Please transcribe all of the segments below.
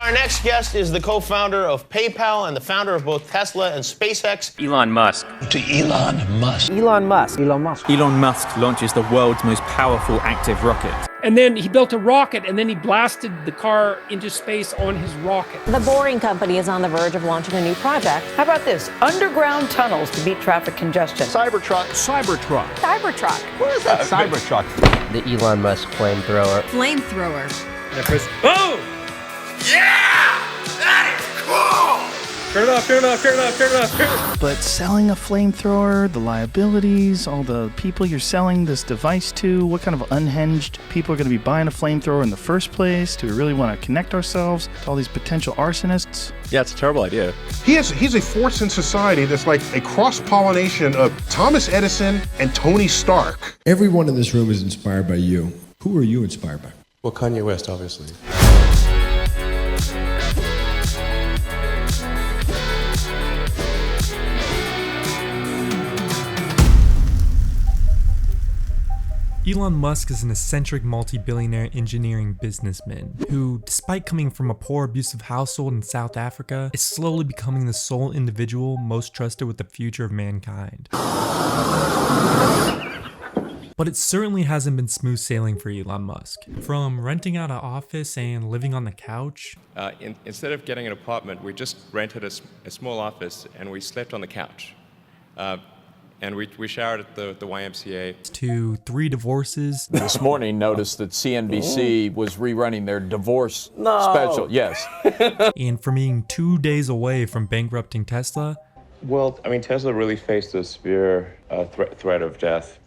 Our next guest is the co-founder of PayPal and the founder of both Tesla and SpaceX. Elon Musk. To Elon Musk. Elon Musk. Elon Musk. Elon Musk launches the world's most powerful active rocket. And then he built a rocket, and then he blasted the car into space on his rocket. The Boring Company is on the verge of launching a new project. How about this? Underground tunnels to beat traffic congestion. Cybertruck. Cybertruck. Cybertruck. What is that Cybertruck? The Elon Musk flamethrower. Flamethrower. Oh! Yeah! That is cool! Turn it off, turn it off, turn it off, turn it off, turn it off. But selling a flamethrower, the liabilities, all the people you're selling this device to, what kind of unhinged people are going to be buying a flamethrower in the first place? Do we really want to connect ourselves to all these potential arsonists? Yeah, it's a terrible idea. He's a force in society that's like a cross-pollination of Thomas Edison and Tony Stark. Everyone in this room is inspired by you. Who are you inspired by? Well, Kanye West, obviously. Elon Musk is an eccentric multi-billionaire engineering businessman who, despite coming from a poor abusive household in South Africa, is slowly becoming the sole individual most trusted with the future of mankind. But it certainly hasn't been smooth sailing for Elon Musk. From renting out an office and living on the couch. Instead of getting an apartment, we just rented a small office and we slept on the couch. And we showered at the YMCA. To 3 divorces. This morning noticed that CNBC was rerunning their divorce special. Yes. And from being 2 days away from bankrupting Tesla. Well, I mean, Tesla really faced a severe threat of death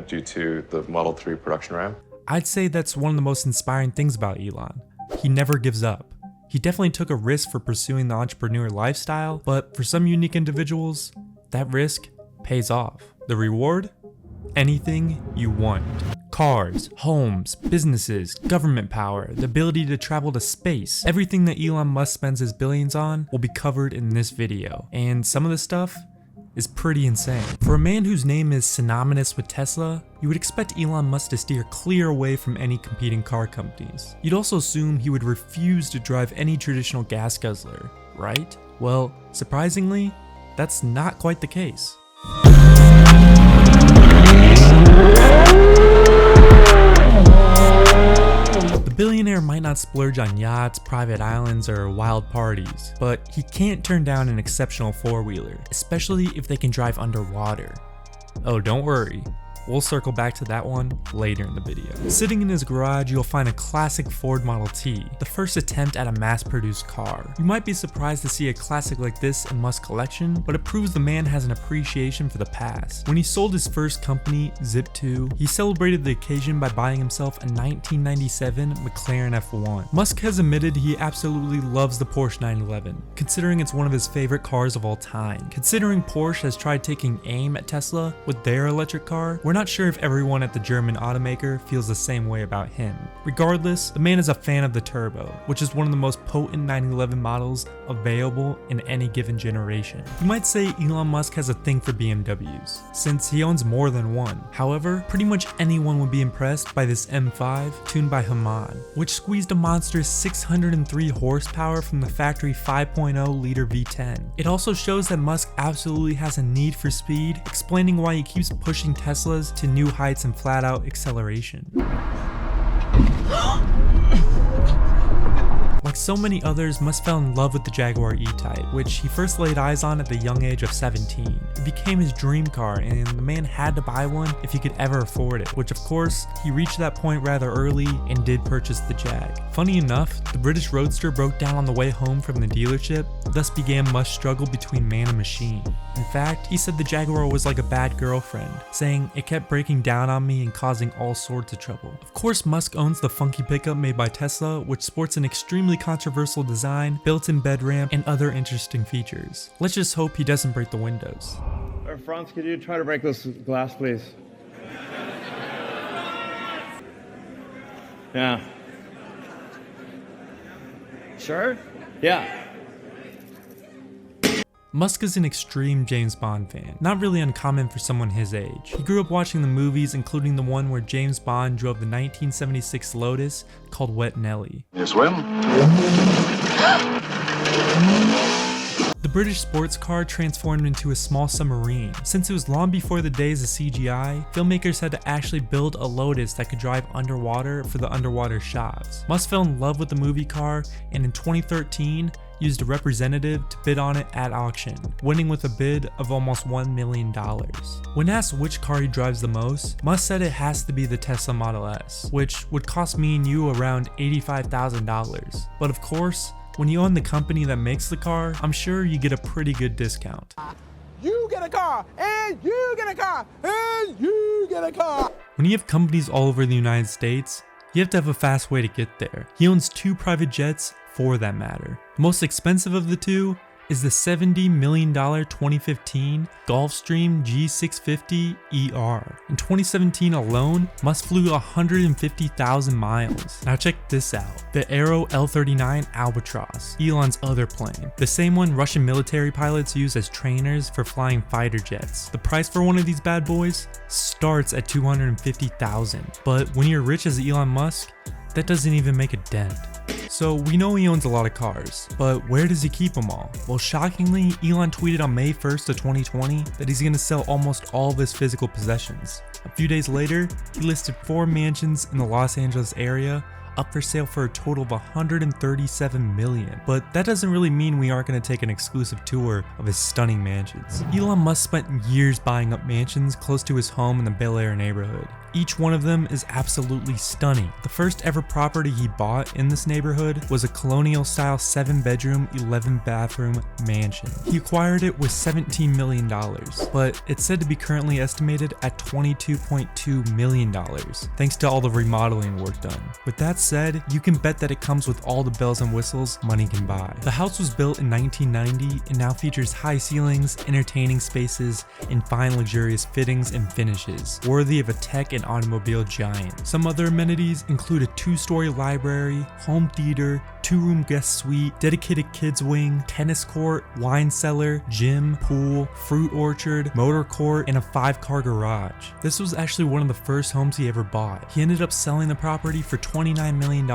due to the Model 3 production ramp. I'd say that's one of the most inspiring things about Elon. He never gives up. He definitely took a risk for pursuing the entrepreneur lifestyle, but for some unique individuals, that risk pays off. The reward? Anything you want. Cars, homes, businesses, government power, the ability to travel to space. Everything that Elon Musk spends his billions on will be covered in this video. And some of the stuff is pretty insane. For a man whose name is synonymous with Tesla, you would expect Elon Musk to steer clear away from any competing car companies. You'd also assume he would refuse to drive any traditional gas guzzler, right? Well, surprisingly, that's not quite the case. The billionaire might not splurge on yachts, private islands, or wild parties, but he can't turn down an exceptional four-wheeler, especially if they can drive underwater. Oh, don't worry. We'll circle back to that one later in the video. Sitting in his garage, you'll find a classic Ford Model T, the first attempt at a mass-produced car. You might be surprised to see a classic like this in Musk's collection, but it proves the man has an appreciation for the past. When he sold his first company, Zip2, he celebrated the occasion by buying himself a 1997 McLaren F1. Musk has admitted he absolutely loves the Porsche 911, considering it's one of his favorite cars of all time. Considering Porsche has tried taking aim at Tesla with their electric car, we're not sure if everyone at the German automaker feels the same way about him. Regardless, the man is a fan of the Turbo, which is one of the most potent 911 models available in any given generation. You might say Elon Musk has a thing for BMWs, since he owns more than one. However, pretty much anyone would be impressed by this M5 tuned by Haman, which squeezed a monstrous 603 horsepower from the factory 5.0 liter V10. It also shows that Musk absolutely has a need for speed, explaining why he keeps pushing Teslas to new heights and flat-out acceleration. Like so many others, Musk fell in love with the Jaguar E-Type, which he first laid eyes on at the young age of 17. It became his dream car, and the man had to buy one if he could ever afford it, which of course, he reached that point rather early and did purchase the Jag. Funny enough, the British Roadster broke down on the way home from the dealership, thus began Musk's struggle between man and machine. In fact, he said the Jaguar was like a bad girlfriend, saying it kept breaking down on me and causing all sorts of trouble. Of course, Musk owns the funky pickup made by Tesla, which sports an extremely controversial design, built-in bed ramp, and other interesting features. Let's just hope he doesn't break the windows. Franz, could you try to break this glass, please? Yeah. Sure? Yeah. Musk is an extreme James Bond fan, not really uncommon for someone his age. He grew up watching the movies, including the one where James Bond drove the 1976 Lotus called Wet Nelly. You swim? British sports car transformed into a small submarine. Since it was long before the days of CGI, filmmakers had to actually build a Lotus that could drive underwater for the underwater shots. Musk fell in love with the movie car, and in 2013, used a representative to bid on it at auction, winning with a bid of almost $1 million. When asked which car he drives the most, Musk said it has to be the Tesla Model S, which would cost me and you around $85,000. But of course, when you own the company that makes the car, I'm sure you get a pretty good discount. You get a car, and you get a car, and you get a car. When you have companies all over the United States, you have to have a fast way to get there. He owns 2 private jets for that matter. The most expensive of the 2 is the $70 million 2015 Gulfstream G650 ER. In 2017 alone, Musk flew 150,000 miles. Now check this out. The Aero L-39 Albatross, Elon's other plane. The same one Russian military pilots use as trainers for flying fighter jets. The price for one of these bad boys starts at $250,000. But when you're rich as Elon Musk, that doesn't even make a dent. So we know he owns a lot of cars, but where does he keep them all? Well, shockingly, Elon tweeted on May 1st of 2020 that he's gonna sell almost all of his physical possessions. A few days later, he listed 4 mansions in the Los Angeles area up for sale for a total of $137 million. But that doesn't really mean we aren't going to take an exclusive tour of his stunning mansions. Elon Musk spent years buying up mansions close to his home in the Bel Air neighborhood. Each one of them is absolutely stunning. The first ever property he bought in this neighborhood was a colonial style 7-bedroom, 11-bathroom mansion. He acquired it with $17 million, but it's said to be currently estimated at $22.2 million, thanks to all the remodeling work done. With that said, you can bet that it comes with all the bells and whistles money can buy. The house was built in 1990 and now features high ceilings, entertaining spaces, and fine luxurious fittings and finishes, worthy of a tech and automobile giant. Some other amenities include a 2-story library, home theater, 2-room guest suite, dedicated kids wing, tennis court, wine cellar, gym, pool, fruit orchard, motor court, and a 5-car garage. This was actually one of the first homes he ever bought. He ended up selling the property for $29 million,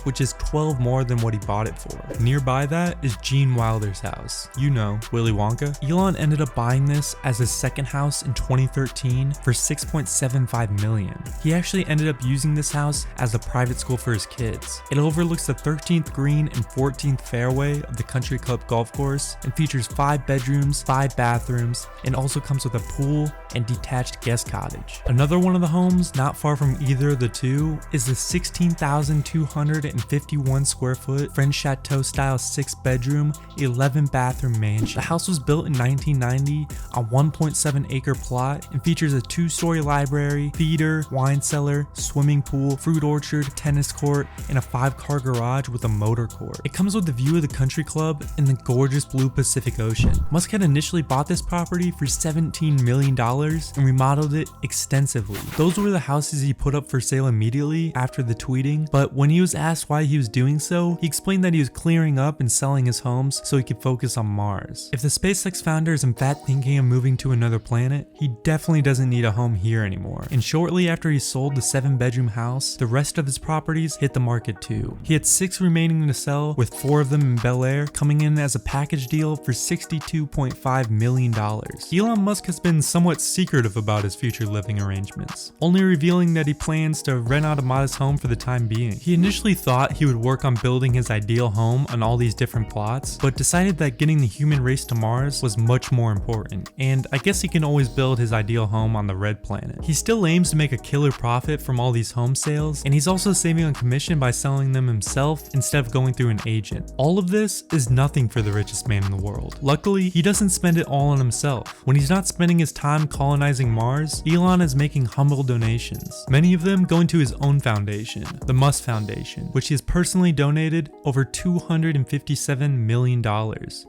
which is 12 more than what he bought it for. Nearby that is Gene Wilder's house. You know, Willy Wonka. Elon ended up buying this as his second house in 2013 for $6.75 million. He actually ended up using this house as a private school for his kids. It overlooks the 13th green and 14th fairway of the Country Club golf course and features 5 bedrooms, 5 bathrooms, and also comes with a pool and detached guest cottage. Another one of the homes not far from either of the 2 is the 16,251 square foot French Chateau style 6-bedroom, 11-bathroom mansion. The house was built in 1990 on 1.7 acre plot and features a 2-story library, theater, wine cellar, swimming pool, fruit orchard, tennis court, and a 5-car garage with a motor court. It comes with a view of the country club and the gorgeous blue Pacific Ocean. Musk had initially bought this property for $17 million and remodeled it extensively. Those were the houses he put up for sale immediately after the tweeting, but when he was asked why he was doing so, he explained that he was clearing up and selling his homes so he could focus on Mars. If the SpaceX founder is in fact thinking of moving to another planet, he definitely doesn't need a home here anymore. And shortly after he sold the 7-bedroom house, the rest of his properties hit the market too. He had 6 remaining to sell, with 4 of them in Bel Air, coming in as a package deal for $62.5 million. Elon Musk has been somewhat secretive about his future living arrangements, only revealing that he plans to rent out a modest home for the time being. He initially thought he would work on building his ideal home on all these different plots, but decided that getting the human race to Mars was much more important, and I guess he can always build his ideal home on the red planet. He still aims to make a killer profit from all these home sales, and he's also saving on commission by selling them himself instead of going through an agent. All of this is nothing for the richest man in the world. Luckily, he doesn't spend it all on himself. When he's not spending his time colonizing Mars, Elon is making humble donations, many of them going to his own foundation, the Musk Foundation, which he has personally donated over $257 million.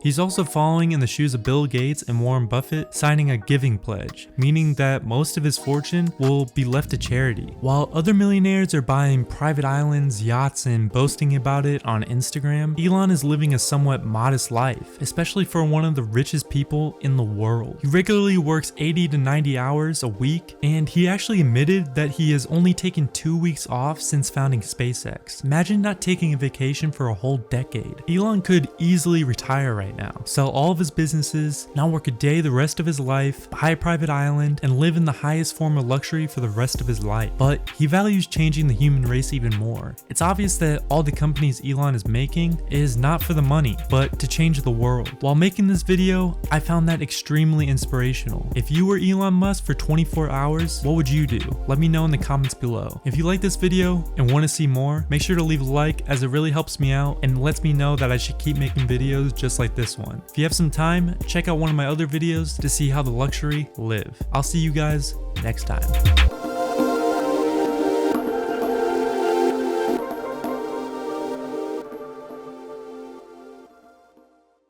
He's also following in the shoes of Bill Gates and Warren Buffett, signing a giving pledge, meaning that most of his fortune will be left to charity. While other millionaires are buying private islands, yachts, and boasting about it on Instagram, Elon is living a somewhat modest life, especially for one of the richest people in the world. He regularly works 80 to 190 hours a week, and he actually admitted that he has only taken 2 weeks off since founding SpaceX. Imagine not taking a vacation for a whole decade. Elon could easily retire right now, sell all of his businesses, not work a day the rest of his life, buy a private island, and live in the highest form of luxury for the rest of his life. But he values changing the human race even more. It's obvious that all the companies Elon is making is not for the money, but to change the world. While making this video, I found that extremely inspirational. If you were Elon Musk for 24 hours, what would you do? Let me know in the comments below. If you like this video and want to see more, make sure to leave a like, as it really helps me out and lets me know that I should keep making videos just like this one. If you have some time, check out one of my other videos to see how the luxury live. I'll see you guys next time.